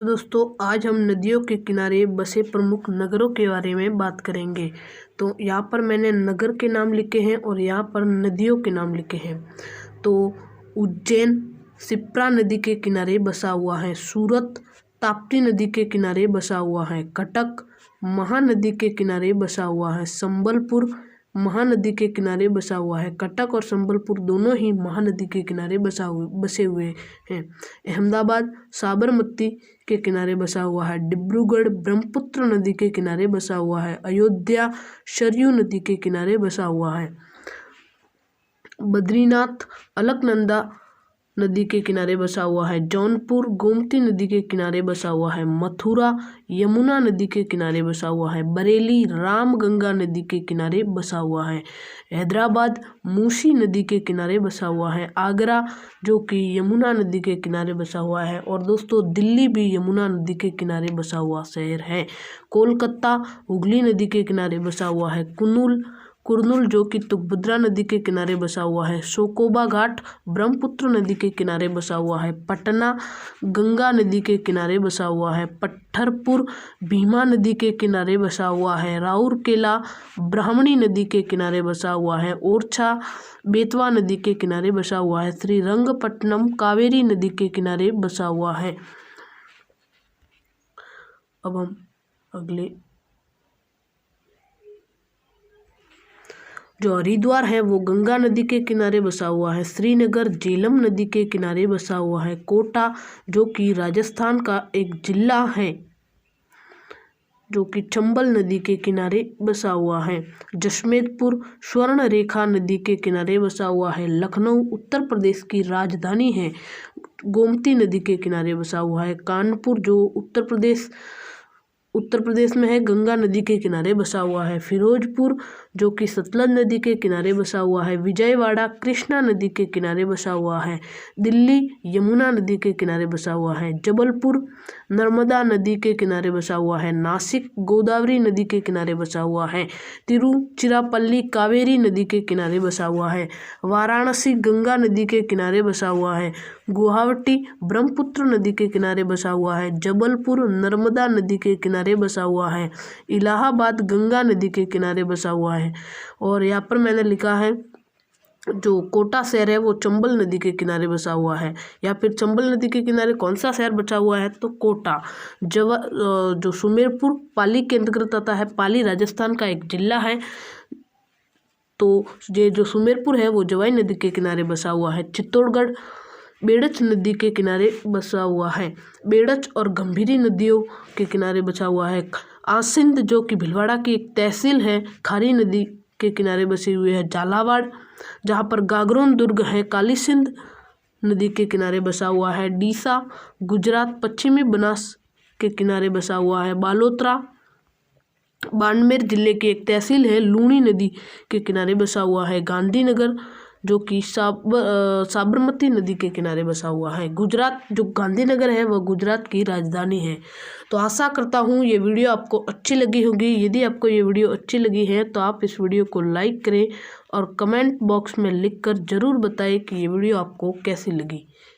दोस्तों आज हम नदियों के किनारे बसे प्रमुख नगरों के बारे में बात करेंगे। तो यहाँ पर मैंने नगर के नाम लिखे हैं और यहाँ पर नदियों के नाम लिखे हैं। तो उज्जैन शिप्रा नदी के किनारे बसा हुआ है। सूरत ताप्ती नदी के किनारे बसा हुआ है। कटक महानदी के किनारे बसा हुआ है। संबलपुर महानदी के किनारे बसा हुआ है। कटक और संबलपुर दोनों ही महानदी के किनारे बसे हुए हैं। अहमदाबाद साबरमती के किनारे बसा हुआ है। डिब्रूगढ़ ब्रह्मपुत्र नदी के किनारे बसा हुआ है। अयोध्या सरयू नदी के किनारे बसा हुआ है। बद्रीनाथ अलकनंदा नदी के किनारे बसा हुआ है। जौनपुर गोमती नदी के किनारे बसा हुआ है। मथुरा यमुना नदी के किनारे बसा हुआ है। बरेली रामगंगा नदी के किनारे बसा हुआ है। हैदराबाद मूसी नदी के किनारे बसा हुआ है। आगरा जो कि यमुना नदी के किनारे बसा हुआ है। और दोस्तों दिल्ली भी यमुना नदी के किनारे बसा हुआ शहर है। कोलकाता हुगली नदी के किनारे बसा हुआ है। कुर्नूल जो कि तुंगभद्रा नदी के किनारे बसा हुआ है। सोकोबा घाट ब्रह्मपुत्र नदी के किनारे बसा हुआ है। पटना गंगा नदी के किनारे बसा हुआ है। पत्थरपुर भीमा नदी के किनारे बसा हुआ है। राउरकेला ब्राह्मणी नदी के किनारे बसा हुआ है। ओरछा बेतवा नदी के किनारे बसा हुआ है। श्रीरंगपट्टनम कावेरी नदी के किनारे बसा हुआ है। अब हम अगले जो हरिद्वार है वो गंगा नदी के किनारे बसा हुआ है। श्रीनगर झेलम नदी के किनारे बसा हुआ है। कोटा जो कि राजस्थान का एक जिला है जो कि चंबल नदी के किनारे बसा हुआ है। जसमेतपुर स्वर्ण रेखा नदी के किनारे बसा हुआ है। लखनऊ उत्तर प्रदेश की राजधानी है, गोमती नदी के किनारे बसा हुआ है। कानपुर जो उत्तर प्रदेश में है, गंगा नदी के किनारे बसा हुआ है। फिरोजपुर जो कि सतलज नदी के किनारे बसा हुआ है। विजयवाड़ा कृष्णा नदी के किनारे बसा हुआ है। दिल्ली यमुना नदी के किनारे बसा हुआ है। जबलपुर नर्मदा नदी के किनारे बसा हुआ है। नासिक गोदावरी नदी के किनारे बसा हुआ है। तिरुचिरापल्ली कावेरी नदी के किनारे बसा हुआ है। वाराणसी गंगा नदी के किनारे बसा हुआ है। गुवाहाटी ब्रह्मपुत्र नदी के किनारे बसा हुआ है। जबलपुर नर्मदा नदी के किनारे बसा हुआ है। इलाहाबाद गंगा नदी के किनारे बसा हुआ है। और यहाँ पर मैंने लिखा है जो कोटा शहर है वो चंबल नदी के किनारे बसा हुआ है। या फिर चंबल नदी के किनारे कौन सा शहर बचा हुआ है तो कोटा। जो सुमेरपुर पाली के अंतर्गत आता है। पाली राजस्थान का एक जिला है। तो ये जो सुमेरपुर है वो जवाई नदी के किनारे बसा हुआ है। चित्तौड़गढ़ बेड़च नदी के किनारे बसा हुआ है। बेड़च और गंभीरी नदियों के किनारे बसा हुआ है। आसिंद जो कि भीलवाड़ा की एक तहसील है, खारी नदी के किनारे बसी हुई है। झालावाड़ जहाँ पर गागरोन दुर्ग है, काली सिंध नदी के किनारे बसा हुआ है। डीसा गुजरात पश्चिमी बनास के किनारे बसा हुआ है। बालोतरा बाड़मेर जिले की एक तहसील है, लूणी नदी के किनारे बसा हुआ है। गांधीनगर जो कि साबरमती नदी के किनारे बसा हुआ है। गुजरात जो गांधीनगर है वह गुजरात की राजधानी है। तो आशा करता हूँ ये वीडियो आपको अच्छी लगी होगी। यदि आपको ये वीडियो अच्छी लगी है तो आप इस वीडियो को लाइक करें और कमेंट बॉक्स में लिखकर ज़रूर बताएं कि ये वीडियो आपको कैसी लगी।